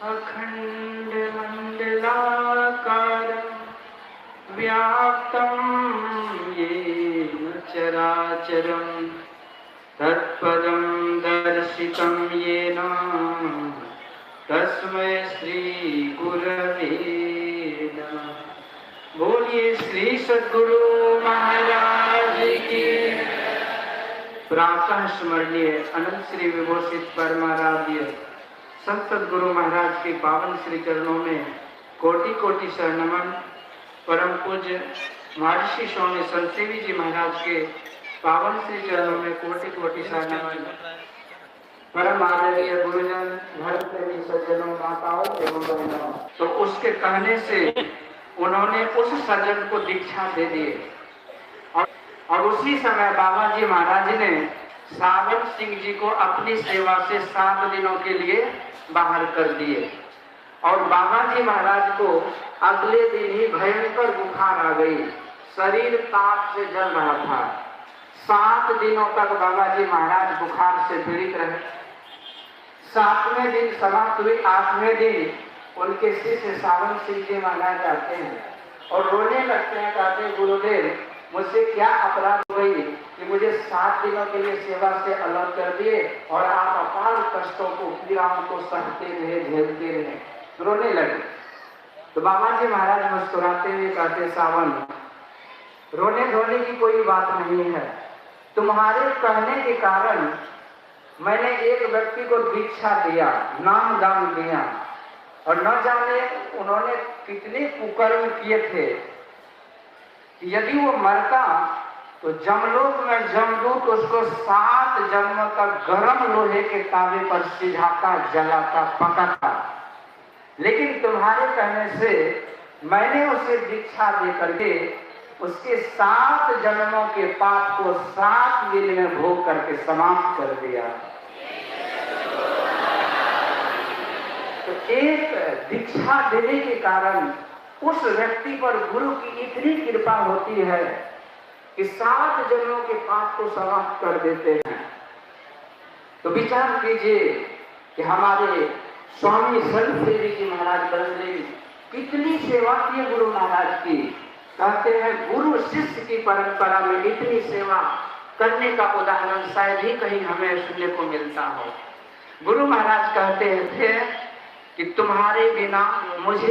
अखण्डमण्डलाकारं व्याप्तं येन चराचरं तत्पदं दर्शितं येन तस्मै श्री गुरवे नमः। बोलिए श्री सद्गुरु महाराज की। प्रातः स्मरणीय अनंत श्री विभूषित परमाराध्य संत सद्गुरु महाराज के पावन श्री चरणों में कोटि कोटि शरणमन। परम पूज्य महर्षि स्वामी संतसेवी जी महाराज के पावन श्री चरणों में कोटि कोटि शरणमन। परम आदरणीय गुरुजन, धर्म प्रेमी सज्जनों, माताओं एवं बहनों, तो उसके कहने से उन्होंने उस सज्जन को दीक्षा दे दी और उसी समय बाबा जी महाराज ने सावन सिंह जी को अपनी सेवा से 7 दिनों के लिए बाहर कर दिए। और बाबा जी महाराज को अगले दिन ही भयंकर बुखार आ गई, शरीर ताप से जल रहा था। 7 दिनों तक बाबा जी महाराज बुखार से पीड़ित रहे। 7वें दिन समाप्त हुई। 8वें दिन उनके शिष्य सावन सिंह जी महाराज आते हैं और रोने लगते हैं, कहते हैं गुरुदेव मुझसे क्या अपराध हो गई कि मुझे 7 दिनों के लिए सेवा से अलग कर दिए और आप अपार कष्टों को, पीड़ाओं को सहते रहे, झेलते रहे। रोने लगे तो बाबा जी महाराज मुस्कुराते हुए कहते सावन, रोने धोने की कोई बात नहीं है। तुम्हारे कहने के कारण मैंने एक व्यक्ति को दीक्षा दिया, नाम दान दिया, और न जाने उन्होंने कितने कुकर्म किए थे। यदि वो मरता तो जमलोक में जमदूत उसको 7 जन्मों तक गर्म लोहे के तावे पर सिझाता, जलाता, पकाता। लेकिन तुम्हारे कहने से मैंने उसे दीक्षा दे करके उसके 7 जन्मों के पाप को 7 दिन में भोग करके समाप्त कर दिया। तो एक दीक्षा देने के कारण उस व्यक्ति पर गुरु की इतनी कृपा होती है कि 7 जन्मों के पाप को समाप्त कर देते हैं। तो विचार कीजिए कि हमारे स्वामी संतसेवी जी महाराज बंसली कितनी सेवा की गुरु महाराज की। कहते हैं गुरु शिष्य की परंपरा में इतनी सेवा करने का उदाहरण शायद ही कहीं हमें सुनने को मिलता हो। गुरु महाराज कहते थे कि तुम्हारे बिना मुझे